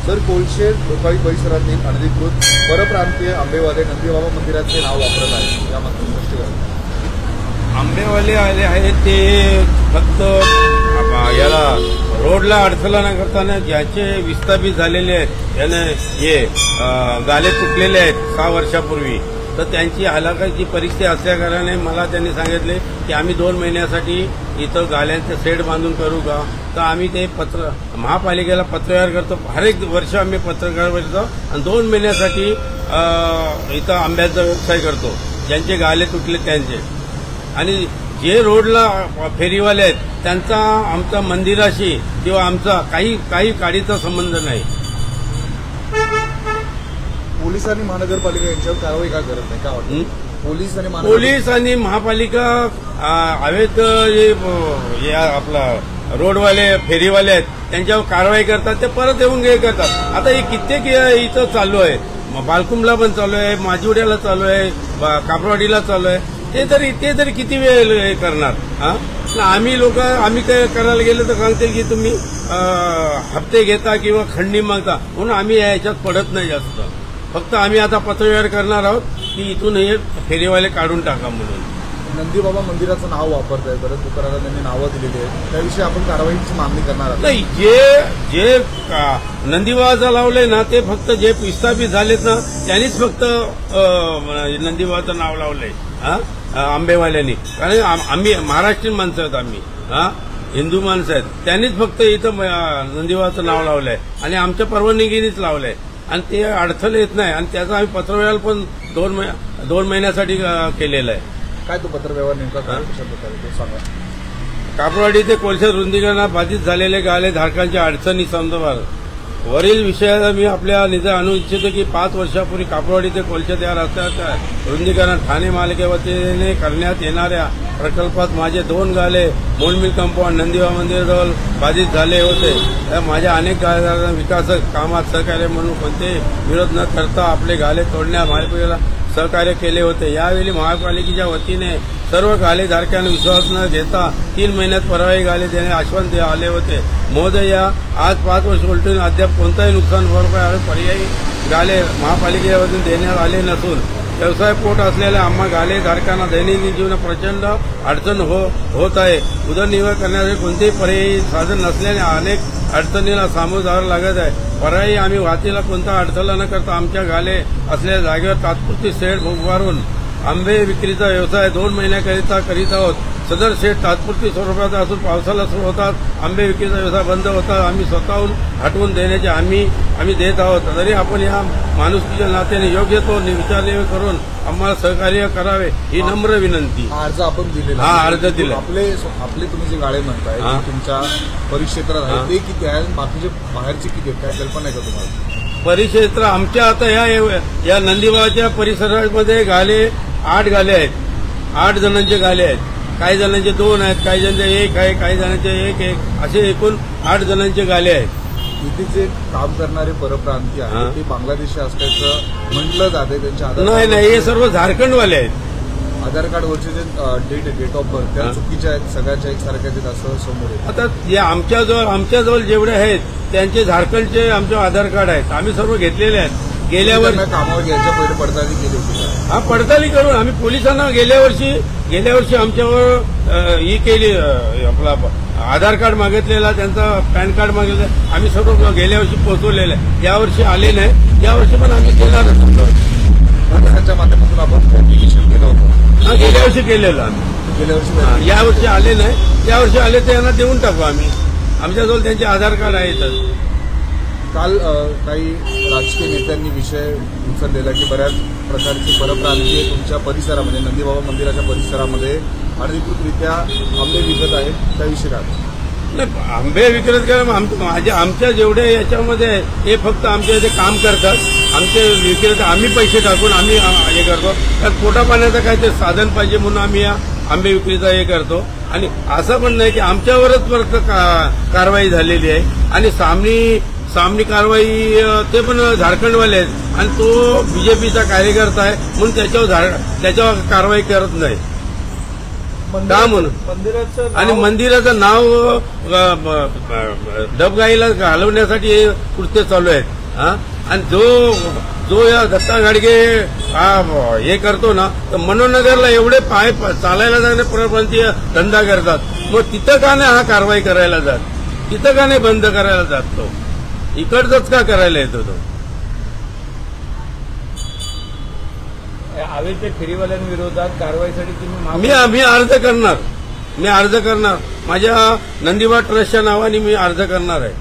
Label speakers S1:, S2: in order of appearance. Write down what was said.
S1: Sir, Kolshet loci परिसरातील अनधिकृत परप्रांतीय आंबेवाले नंदीबाबा मंदिराचे नाव वापरत आहेत, यामध्ये स्पष्टीकरण.
S2: आंबेवाले आले आहेत ते फक्त याला रोडला अडथळा न करताना ज्याचे विस्थापित झालेले आहेत, याने हे गाले तुटलेले आहेत 6 वर्षापूर्वी, तर त्यांची हलाखीची परिस्थिती असल्याकारणाने मला त्यांनी सांगितले की आम्ही 2 महिन्यासाठी इथं गाल्यांचे शेड बांधून करू का. तर आम्ही ते महापालिकेला पत्रव्यवहार करतो, हर एक वर्ष आम्ही पत्रव्यवहार करतो आणि 2 महिन्यासाठी इथं आंब्याचा व्यवसाय करतो, ज्यांचे गाले तुटले त्यांचे. आणि जे रोडला फेरीवाले आहेत त्यांचा आमचा मंदिराशी किंवा आमचा काही काडीचा संबंध नाही.
S1: पोलीस आणि महानगरपालिका यांच्यावर कारवाई का करत नाही, का वाटतं?
S2: पोलीस आणि महापालिका अवैध जे आपला रोडवाले फेरीवाले आहेत त्यांच्यावर कारवाई करतात, ते परत येऊन करतात. आता हे कित्येक इथं चालू आहे, बालकुंबला पण चालू आहे, माजिवड्याला चालू आहे, कापरवाडीला चालू आहे. ते तरी किती वेळ करणार. आम्ही काय करायला गेलो तर सांगतील की तुम्ही हप्ते घेता किंवा खंडणी मागता, म्हणून आम्ही याच्यात पडत नाही जास्त. फक्त आम्ही आता पत्रव्यवहार करणार आहोत की इथून हे फेरीवाले काढून टाका म्हणून.
S1: नंदीबाबा मंदिराचं नाव वापरत आहे, बरं दुकानाला त्यांनी नावं दिलेली आहेत, त्याविषयी आपण कारवाईची मागणी करणार आहोत.
S2: नाही, जे नंदीबाबाचं लावलंय ना ते फक्त जे विस्थापित झालेत ना त्यांनीच फक्त नंदीबाबाचं नाव लावलंय आंबेवाल्यांनी. कारण आम्ही महाराष्ट्रीयन माणसं आहेत, आम्ही हिंदू माणसं आहेत, त्यांनीच फक्त इथं नंदीबाबाचं नाव लावलंय आणि आमच्या परवानगीनेच लावलंय आणि ते अडथळे येत नाही. आणि त्याचा आम्ही पत्रव्यवहार पण 2 महिन्यासाठी केलेला आहे.
S1: काय तो पत्रव्यवहार नेमका काय कशा प्रकारे तो सांगा.
S2: कापरवाडी ते कोलशेत रुंदीकरणात बाधित झालेले गाले धारकांच्या अडचणी संदर्भात वरील विषयाला मी आपल्या निधी आणू इच्छितो की 5 वर्षापूर्वी कापरवाडी ते कोलशेत या रस्त्याच्या रुंदीकरण ठाणे महापालिकेवतीने करण्यात येणाऱ्या प्रकल्पात माझे 2 गाले मोलमिल कंपाऊंड नंदीबाबा मंदिराजवळ बाधित झाले होते. माझ्या अनेक गालेदारांना विकास कामात सहकार्य म्हणून कोणतेही विरोध न करता आपले गाले तोडण्यास महापालिकेला सहकार्य केले होते. यावेळी महापालिकेच्या वतीने सर्व गालेधारकांना विश्वास न घेता 3 महिन्यात परवानगी गाले देणे आश्वासन आले होते. महोदय, आज 5 वर्ष उलटून अद्याप कोणताही नुकसान भरपाई पर्यायी गाले महापालिकेच्या वतीने देण्यात आले नसून व्यवसाय पोट असलेल्या आम्हा गालेधारकांना दैनंदिन जीवनात प्रचंड अडचण होत आहे. उदरनिर्वाह करण्यासाठी कोणतेही पर्यायी साधन नसल्याने अनेक अडचणीला सामोरं जावं लागत आहे. पर्यायी आम्ही वाहतीला कोणता अडथळा न करता आमच्या गाले असलेल्या जागेवर तात्पुरती शेड उभारून आंबे विक्रीचा व्यवसाय 2 महिन्याकरिता करीत आहोत. सदर शेड तात्पुरती स्वरूपाचा असून पावसाला सुरू होतात आंबे विक्रीचा व्यवसाय बंद होतात. आम्ही स्वतःहून हटवून देण्याचे आम्ही देत आहोत. तरी आपण या माणुसकीच्या नात्याने योग्य तो विचार करून आम्हाला सहकार्य करावे ही नम्र विनंती.
S1: अर्ज आपण दिलेला,
S2: अर्ज दिला.
S1: आपले तुम्ही जे गाळे म्हणताय तुमच्या परिक्षेत्रात आहे ते किती आहे, बाकीचे बाहेरचे किती आहेत, काय कल्पना आहे का तुम्हाला?
S2: परिक्षेत्र आमच्या आता या नंदीबाबाच्या परिसरामध्ये गाले 8 गाले आहेत. 8 जणांचे गाले आहेत. काही जणांचे 2 आहेत, काही जणांचे 1 आहे, काही जणांचे 1 असे एकूण 8 जणांचे गाले आहेत.
S1: इथे जे काम करणारे परप्रांतीय आहेत ते बांगलादेशी असल्याचं म्हटलं जाते. त्यांच्या
S2: नाही, हे सर्व झारखंडवाले आहेत.
S1: आधार कार्डवरचे जे डेट ऑफ बर्थ त्या चुकीच्या आहेत, सगळ्याच्या एकसारख्या आहेत असं समोर येतं.
S2: आता जे आमच्याजवळ जेवढे आहेत त्यांचे झारखंडचे आमचे आधार कार्ड आहेत, आम्ही सर्व घेतलेले आहेत. गेल्यावर
S1: कामावर घ्यायच्या पहिले पडताळणी केली होती.
S2: पडताळणी करून आम्ही पोलिसांना गेल्या वर्षी आमच्यावर ही केली, आपला आधार कार्ड मागितलेला, त्यांचा पॅन कार्ड मागितलेला, आम्ही सर्व गेल्या वर्षी पोहोचवलेलं आहे. यावर्षी आले नाही, यावर्षी पण आम्ही केणारच.
S1: पोलिसांच्या माध्यमातून आपण कम्युनिकेशन केलं होतं.
S2: गेल्या वर्षी केलेलं आम्ही.
S1: गेल्या वर्षी
S2: यावर्षी आले नाही, यावर्षी आले तर यांना देऊन टाकू आम्ही. आमच्याजवळ त्यांचे आधार कार्ड आहेतच.
S1: काल काही राजकीय नेत्यांनी विषय उचललेला की बऱ्याच प्रकारचे परप्रांतीय तुमच्या परिसरामध्ये नंदीबाबा मंदिराच्या परिसरामध्ये अनधिकृतरित्या आंबे विकत आहेत, त्याविषयी काय?
S2: नाही, आंबे विक्रेत करा आमच्या जेवढे याच्यामध्ये हे फक्त आमच्या इथे काम करतात. आमचे विक्रेते आम्ही पैसे टाकून आम्ही हे करतो. त्यात पोटा पाण्याचं काय ते साधन पाहिजे म्हणून आम्ही या आंबे विक्रीचा हे करतो. आणि असं पण नाही की आमच्यावरच परत कारवाई झालेली आहे. आणि सामनी कारवाई ते पण झारखंडवाले आहेत आणि तो बीजेपीचा कार्यकर्ता आहे म्हणून त्याच्यावर कारवाई करत नाही. का म्हणून
S3: मंदिराचं
S2: आणि मंदिराचं नाव डबगाईला घालवण्यासाठी हे कृत्य चालू आहेत आणि जो या दत्ता गाडगे हे करतो ना तर मनोनगरला एवढे पाय चालायला जाणे परप्रांतीय धंदा करतात, मग तिथं का नाही हा कारवाई करायला जात, तिथं का नाही बंद करायला जात, तो इकडचंच का करायला येतो तो.
S3: अवैध फेरीवाल्यांविरोधात कारवाईसाठी तुम्ही
S2: मी अर्ज करणार माझ्या नंदीबा ट्रस्टच्या नावाने मी अर्ज करणार आहे.